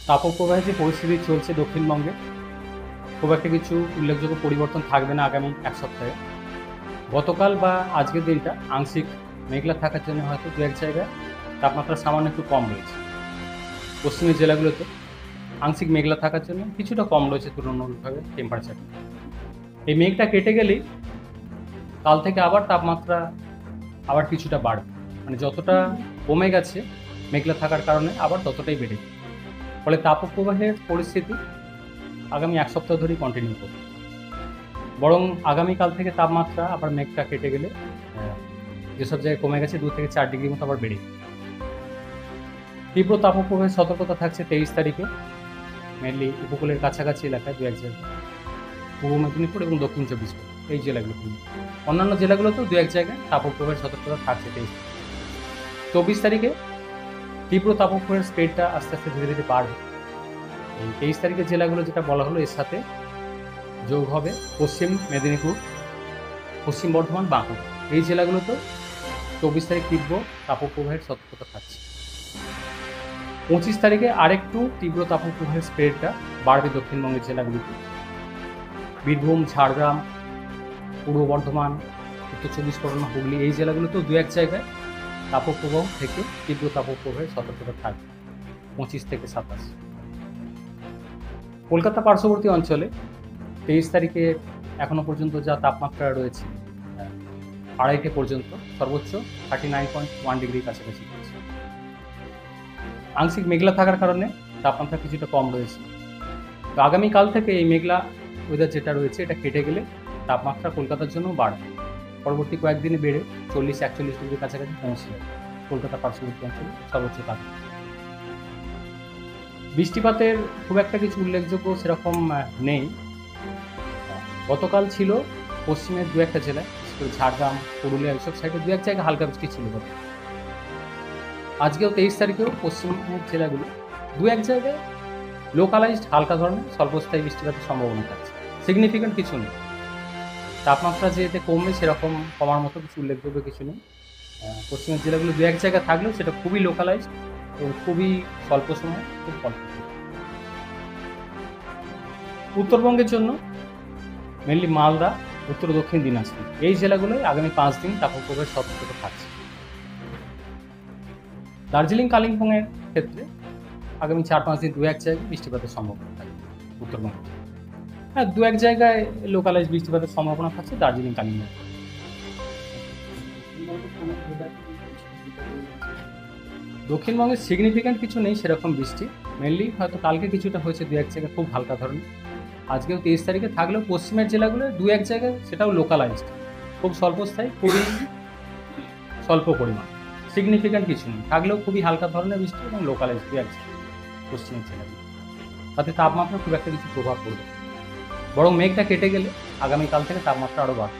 তাপপ্রবাহে যে পরিস্থিতি চলছে দক্ষিণবঙ্গে, খুব একটা কিছু উল্লেখযোগ্য পরিবর্তন থাকবে না আগামী এক সপ্তাহে। গতকাল বা আজকের দিনটা আংশিক মেঘলা থাকার জন্য হয়তো দু এক জায়গায় তাপমাত্রা সামান্য একটু কম রয়েছে। পশ্চিমের জেলাগুলোতে আংশিক মেঘলা থাকার জন্য কিছুটা কম রয়েছে তুলনামূলকভাবে টেম্পারেচার। এই মেঘটা কেটে গেলেই কাল থেকে আবার তাপমাত্রা আবার কিছুটা বাড়বে, মানে যতটা কমে গেছে মেঘলা থাকার কারণে আবার ততটাই বেড়ে যাবে। ফলে তাপপ্রবাহের পরিস্থিতি আগামী এক সপ্তাহ ধরেই কন্টিনিউ করবে। বরং আগামীকাল থেকে তাপমাত্রা আবার মেঘটা কেটে গেলে যেসব জায়গায় কমে গেছে 2 থেকে 4 ডিগ্রি মতো আবার বেড়ে যাবে। তীব্র তাপপ্রবাহের সতর্কতা থাকছে 23 তারিখে মেনলি উপকূলের কাছাকাছি এলাকায় 2-1 জায়গায়, পূর্ব মেদিনীপুর এবং দক্ষিণ 24 পরগনা এই জেলাগুলোতে। অন্যান্য জেলাগুলোতেও 2-1 জায়গায় তাপপ্রবাহের সতর্কতা থাকছে 24 তারিখে। তীব্র তাপপ্রবাহের স্পিডটা আস্তে আস্তে ধীরে ধীরে বাড়বে। এই 23 তারিখের জেলাগুলো যেটা বলা হলো, এর সাথে যোগ হবে পশ্চিম মেদিনীপুর, পশ্চিম বর্ধমান, বাঁকুড়া এই জেলাগুলোতেও 24 তারিখ তীব্র তাপপ্রবাহের সতর্কতা থাকছে। 25 তারিখে আরেকটু তীব্র তাপপ্রবাহের স্প্রেডটা বাড়বে দক্ষিণবঙ্গের জেলাগুলিতে। বীরভূম, ঝাড়গ্রাম, পূর্ব বর্ধমান, উত্তর 24 পরগনা, হুগলি এই জেলাগুলোতেও 2-1 জায়গায় তাপপ্রবাহ থেকে তীব্র তাপপ্রবাহের সতর্কতা থাকবে 25 থেকে 27। কলকাতা পার্শ্ববর্তী অঞ্চলে 23 তারিখে এখনো পর্যন্ত যা তাপমাত্রা রয়েছে 2:30 পর্যন্ত সর্বোচ্চ 39.1 ডিগ্রির কাছাকাছি রয়েছে। আংশিক মেঘলা থাকার কারণে তাপমাত্রা কিছুটা কম রয়েছে। তো আগামীকাল থেকে এই মেঘলা ওয়েদার যেটা রয়েছে এটা কেটে গেলে তাপমাত্রা কলকাতার জন্য বাড়বে। পরবর্তী কয়েকদিনে বেড়ে 40-41 ডিগ্রির কাছাকাছি পৌঁছে যাবে কলকাতা পার্শ্ববর্তী অঞ্চলে সর্বোচ্চ তাপমাত্রা। বৃষ্টিপাতের খুব একটা কিছু উল্লেখযোগ্য সেরকম নেই। গতকাল ছিল পশ্চিমের 2-1টা জেলায়, বিশেষ করে ঝাড়গ্রাম, পুরুলিয়া এইসব সাইডে 2-1 জায়গায় হালকা বৃষ্টি ছিল। আজকেও 23 তারিখেও পশ্চিমের জেলাগুলো 2-1 জায়গায় লোকালাইজড হালকা ধরনের স্বল্পস্থায়ী বৃষ্টিপাতের সম্ভাবনা থাকছে। সিগনিফিক্যান্ট কিছু নেই। তাপমাত্রা যে এতে কমবে সেরকম কমার মতো কিছু উল্লেখযোগ্য কিছু নেই। পশ্চিমের জেলাগুলো 2-1 জায়গায় থাকলেও সেটা খুবই লোকালাইজড এবং খুবই স্বল্প সময়, খুব অল্প। উত্তরবঙ্গের জন্য মেনলি মালদা, উত্তর দক্ষিণ দিনাজপুর এই জেলাগুলোয় আগামী 5 দিন তাপপ্রবাহের সতর্কতা থাকছে। দার্জিলিং, কালিম্পংয়ের ক্ষেত্রে আগামী 4-5 দিন 2-1 জায়গায় বৃষ্টিপাতের সম্ভাবনা থাকবে উত্তরবঙ্গে। হ্যাঁ, 2-1 জায়গায় লোকালাইজ বৃষ্টিপাতের সম্ভাবনা থাকছে দার্জিলিং, কালিম্পং। দক্ষিণবঙ্গে সিগনিফিক্যান্ট কিছু নেই সেরকম বৃষ্টি। মেনলি হয়তো কালকে কিছুটা হয়েছে 2-1 জায়গায় খুব হালকা ধরনের। আজকেও 23 তারিখে থাকলেও পশ্চিমের জেলাগুলো 2-1 জায়গায় সেটাও লোকালাইজড, খুব স্বল্পস্থায়ী, খুবই স্বল্প পরিমাণ। সিগনিফিক্যান্ট কিছু নেই, থাকলেও খুবই হালকা ধরনের বৃষ্টি এবং লোকালাইজ 2-1 জায়গায় পশ্চিমের জেলাগুলো। তাতে তাপমাত্রা খুব একটা কিছু প্রভাব পড়বে। বরং মেঘটা কেটে গেলে আগামীকাল থেকে তাপমাত্রা আরও বাড়বে।